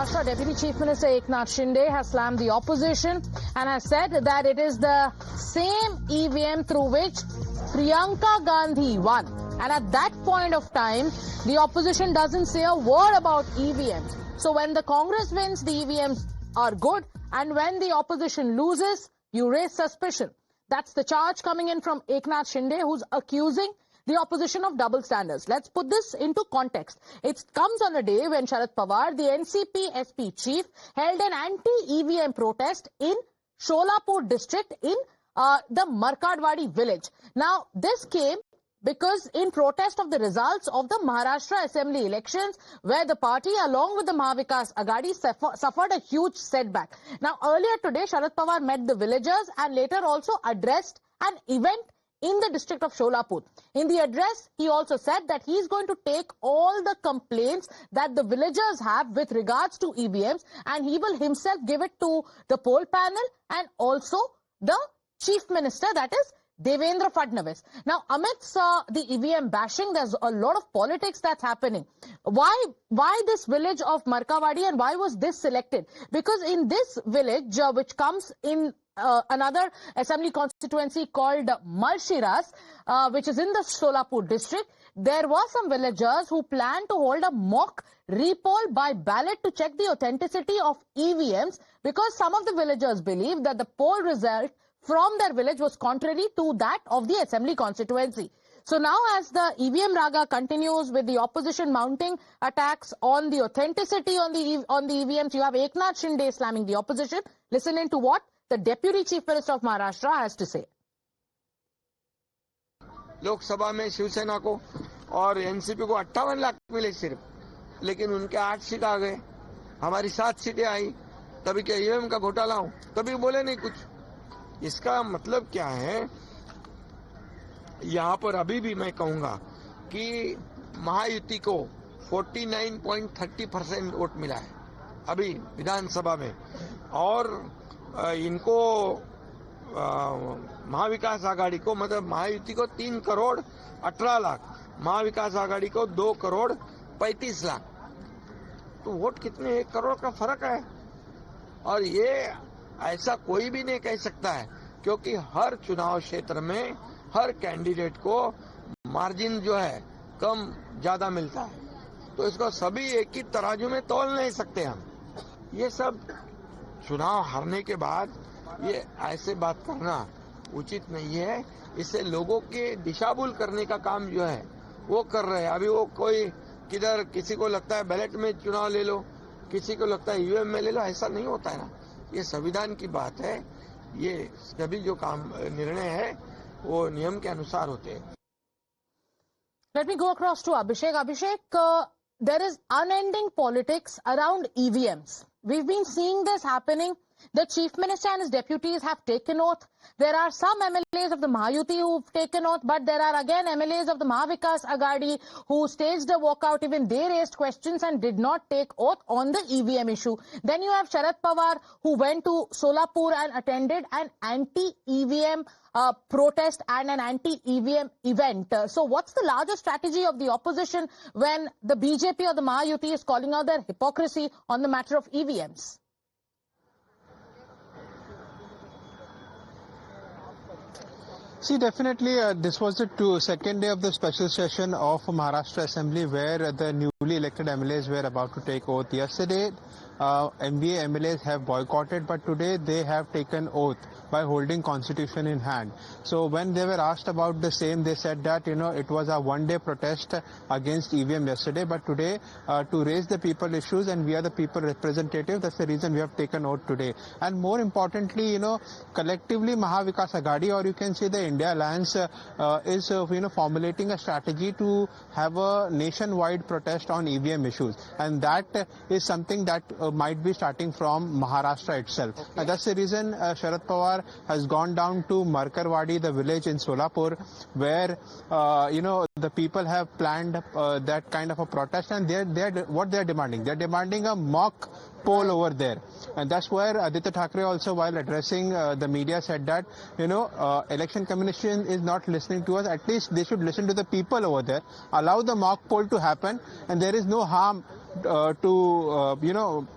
Maharashtra, Deputy Chief Minister Eknath Shinde has slammed the opposition and has said that it is the same EVM through which Priyanka Gandhi won. And at that point of time, the opposition doesn't say a word about EVMs. So when the Congress wins, the EVMs are good. And when the opposition loses, you raise suspicion. That's the charge coming in from Eknath Shinde, who's accusing the opposition of double standards. Let's put this into context. It comes on a day when Sharad Pawar, the NCP-SP chief, held an anti-EVM protest in Sholapur district in the Markadwadi village. Now, this came because in protest of the results of the Maharashtra Assembly elections, where the party along with the Mahavikas Aghadi suffered a huge setback. Now, earlier today, Sharad Pawar met the villagers and later also addressed an event in the district of Sholapur. In the address, he also said that he is going to take all the complaints that the villagers have with regards to EVMs and he will himself give it to the poll panel and also the chief minister, that is Devendra Fadnavis. Now, amidst the EVM bashing, there's a lot of politics that's happening. Why this village of Markawadi and why was this selected? Because in this village, which comes in another assembly constituency called Malshiras, which is in the Sholapur district, there were some villagers who planned to hold a mock repoll by ballot to check the authenticity of EVMs because some of the villagers believe that the poll result from their village was contrary to that of the assembly constituency. So now as the EVM raga continues with the opposition mounting attacks on the authenticity on the EVMs, you have Eknath Shinde slamming the opposition. Listen in to what the Deputy Chief Minister of Maharashtra has to say. Lok Sabha में शिवसेना को और NCP को 58 लाख मिले सिर्फ, लेकिन उनके 8 seat आ गए, हमारी 7 सीटें आई, तभी क्या ईवीएम का घोटाला हो, तभी बोले नहीं कुछ। इसका मतलब क्या है? यहाँ पर अभी भी मैं कहूंगा कि महायुति को 49.30% वोट मिला है अभी विधानसभा में और इनको महाविकास आघाड़ी को मतलब महायुति को 3 करोड़ 18 लाख, महाविकास आघाड़ी को 2 करोड़ 35 लाख, तो वोट कितने 1 करोड़ का फर्क है। और ये ऐसा कोई भी नहीं कह सकता है क्योंकि हर चुनाव क्षेत्र में हर कैंडिडेट को मार्जिन जो है कम ज्यादा मिलता है, तो इसको सभी एक ही तराजू में तौल नहीं सकते हम। ये सब चुनाव हारने के बाद ये ऐसे बात करना उचित नहीं है। इससे लोगों के दिशाभूल करने का काम जो है वो कर रहे हैं। अभी वो कोई किधर किसी को लगता है बैलेट में चुनाव ले लो, किसी को लगता है ईवीएम में ले लो, ऐसा नहीं होता है ना। ये संविधान की बात है, ये सभी जो काम निर्णय है वो नियम के अनुसार होते हैं। Let me go across to Abhishek. Abhishek, there is unending politics around EVMs. We've been seeing this happening. The Chief Minister and his deputies have taken oath. There are some MLAs of the Mahayuti who've taken oath, but there are again MLAs of the Mahavikas Aghadi who staged a walkout. Even they raised questions and did not take oath on the EVM issue. Then you have Sharad Pawar who went to Solapur and attended an anti-EVM protest and an anti-EVM event. So what's the larger strategy of the opposition when the BJP or the Mahayuti is calling out their hypocrisy on the matter of EVMs? See, definitely this was the second day of the special session of Maharashtra Assembly where the newly elected MLAs were about to take oath. Yesterday, MBA MLAs have boycotted, but today they have taken oath by holding constitution in hand. So when they were asked about the same, they said that, it was a one-day protest against EVM yesterday, but today to raise the people issues and we are the people representative, that's the reason we have taken oath today. And more importantly, collectively Mahavikas Aghadi, or you can say the India Alliance is, formulating a strategy to have a nationwide protest on EVM issues. And that is something that might be starting from Maharashtra itself. Okay. And that's the reason Sharad Pawar has gone down to Markarwadi, the village in Solapur, where, the people have planned that kind of a protest, and what they're demanding. They're demanding a mock poll over there. And that's where Aditya Thackeray also, while addressing the media, said that, election commission is not listening to us. At least they should listen to the people over there, allow the mock poll to happen, and there is no harm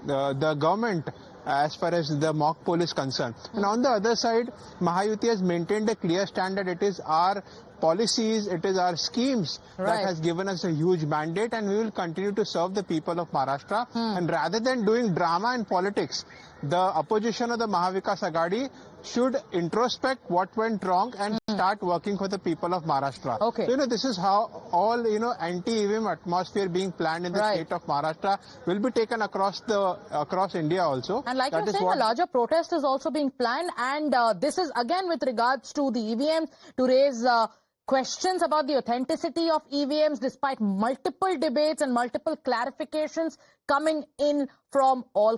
the government as far as the mock poll is concerned. And on the other side, Mahayuti has maintained a clear stand that it is our policies, it is our schemes Right. that has given us a huge mandate, and we will continue to serve the people of Maharashtra. And rather than doing drama and politics, the opposition of the Mahavikas Aghadi should introspect what went wrong and start working for the people of Maharashtra. Okay. So, this is how all, anti-EVM atmosphere being planned in the Right. state of Maharashtra will be taken across India also. And like That you're is saying, what- a larger protest is also being planned, and this is again with regards to the EVM to raise questions about the authenticity of EVMs despite multiple debates and multiple clarifications coming in from all